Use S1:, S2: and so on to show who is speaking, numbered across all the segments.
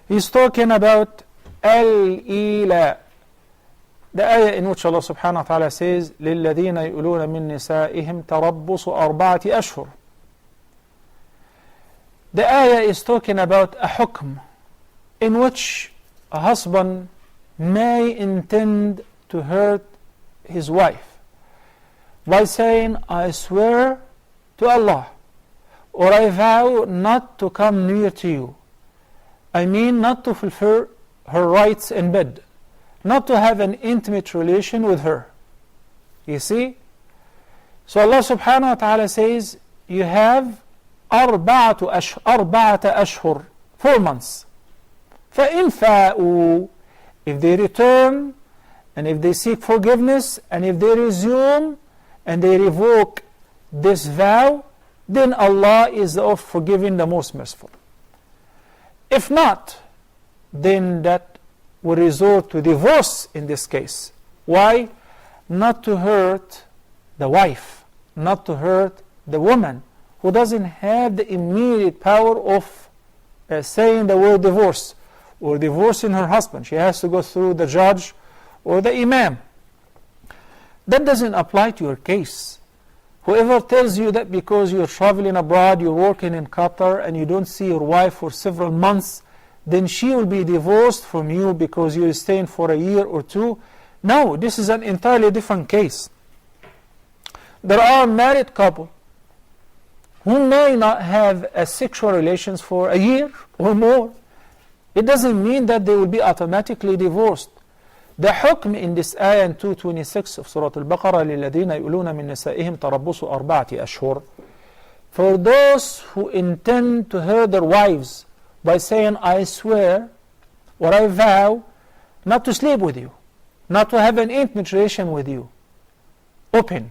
S1: He's talking about Illaa, the ayah in which Allah subhanahu wa ta'ala says, لِلَّذِينَ يُؤْلُونَ مِن نِسَائِهِمْ تَرَبُّصُ أَرْبَعَةِ أَشْهُرٍ. The ayah is talking about a hukm in which a husband may intend to hurt his wife by saying, I swear to Allah, or I vow not to come near to you. I mean not to fulfill her rights in bed, not to have an intimate relation with her. You see? So Allah subhanahu wa ta'ala says, you have أربعة أشهر, 4 months. فإن فاءوا, if they return, and if they seek forgiveness, and if they resume, and they revoke this vow, then Allah is the of forgiving, the most merciful. If not, then that will resort to divorce in this case. Why? Not to hurt the wife, not to hurt the woman, who doesn't have the immediate power of saying the word divorce, or divorcing her husband. She has to go through the judge or the imam. That doesn't apply to your case. Whoever tells you that because you're traveling abroad, you're working in Qatar, and you don't see your wife for several months, then she will be divorced from you because you're staying for a year or two. No, this is an entirely different case. There are married couples who may not have sexual relations for a year or more. It doesn't mean that they will be automatically divorced. The hukm in this ayah in 226 of Surah Al-Baqarah, لِلَّذِينَ يُؤْلُونَ مِن نِسَائِهِمْ تَرَبُّصُ أَرْبَعَةِ أَشْهُرٍ, for those who intend to hurt their wives by saying, I swear or I vow not to sleep with you, not to have an intimate relation with you, open,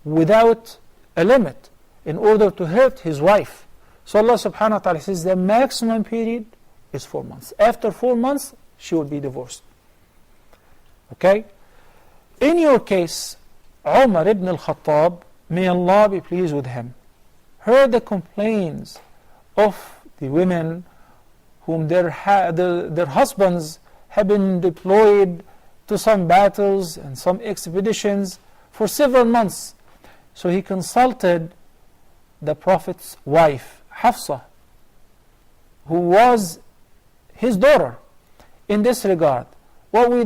S1: without a limit, in order to hurt his wife. So Allah subhanahu wa ta'ala says the maximum period is 4 months. After 4 months, she will be divorced. Okay? In your case, Umar ibn al-Khattab, may Allah be pleased with him, heard the complaints of the women whom their husbands have been deployed to some battles and some expeditions for several months. So he consulted the Prophet's wife, Hafsa, who was his daughter. In this regard, what will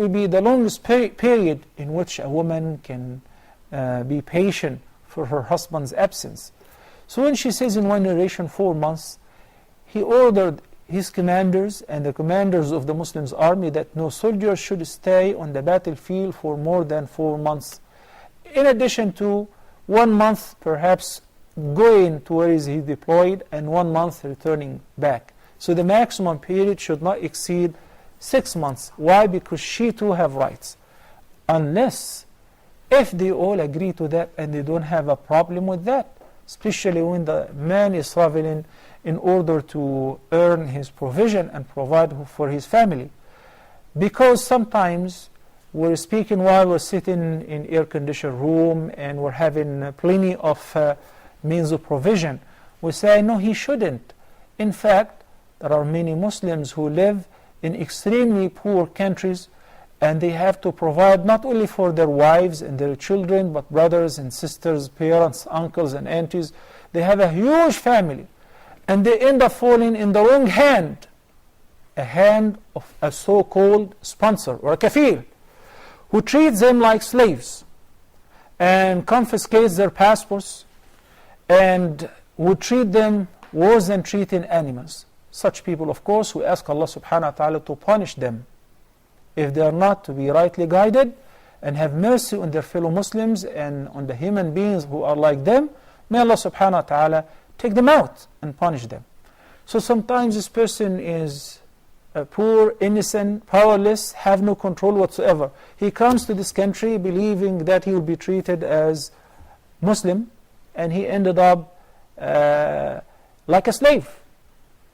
S1: be the longest period in which a woman can be patient for her husband's absence? So when she says in one narration 4 months, he ordered his commanders and the commanders of the Muslims army that no soldier should stay on the battlefield for more than 4 months, in addition to 1 month perhaps going to where is he deployed and 1 month returning back. So the maximum period should not exceed 6 months. Why? Because she too have rights. Unless if they all agree to that and they don't have a problem with that, especially when the man is traveling in order to earn his provision and provide for his family. Because sometimes we're speaking while we're sitting in air-conditioned room and we're having plenty of means of provision. We say, no, he shouldn't. In fact, there are many Muslims who live in extremely poor countries, and they have to provide not only for their wives and their children, but brothers and sisters, parents, uncles and aunties. They have a huge family, and they end up falling in the wrong hand, a hand of a so-called sponsor or a kafir, who treats them like slaves and confiscates their passports and would treat them worse than treating animals. Such people, of course, who ask Allah subhanahu wa ta'ala to punish them if they are not to be rightly guided, and have mercy on their fellow Muslims and on the human beings who are like them. May Allah subhanahu wa ta'ala take them out and punish them. So sometimes this person is poor, innocent, powerless, have no control whatsoever. He comes to this country believing that he will be treated as Muslim, and he ended up like a slave.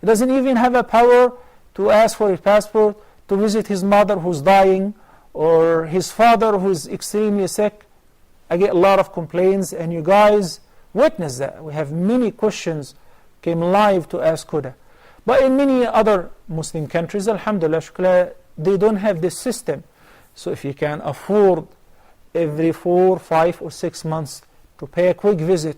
S1: He doesn't even have a power to ask for his passport, to visit his mother who's dying, or his father who's extremely sick. I get a lot of complaints, and you guys witness that. We have many questions came live to ask Huda. But in many other Muslim countries, alhamdulillah, shukla, they don't have this system. So if you can afford every 4, 5 or 6 months to pay a quick visit,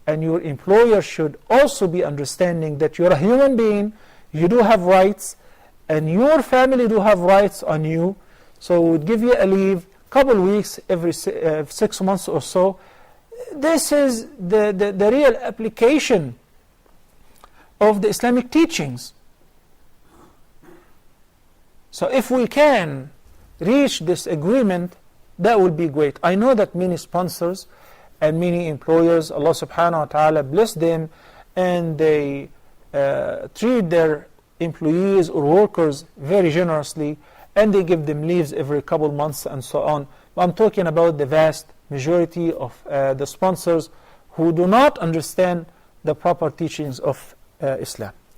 S1: and your employer should also be understanding that you're a human being, you do have rights, and your family do have rights on you, so we would give you a leave, couple weeks every 6 months or so. This is the real application of the Islamic teachings. So if we can reach this agreement, that will be great. I know that many sponsors and many employers, Allah subhanahu wa ta'ala bless them, and they treat their employees or workers very generously, and they give them leaves every couple months and so on. But I'm talking about the vast majority of the sponsors who do not understand the proper teachings of Islam.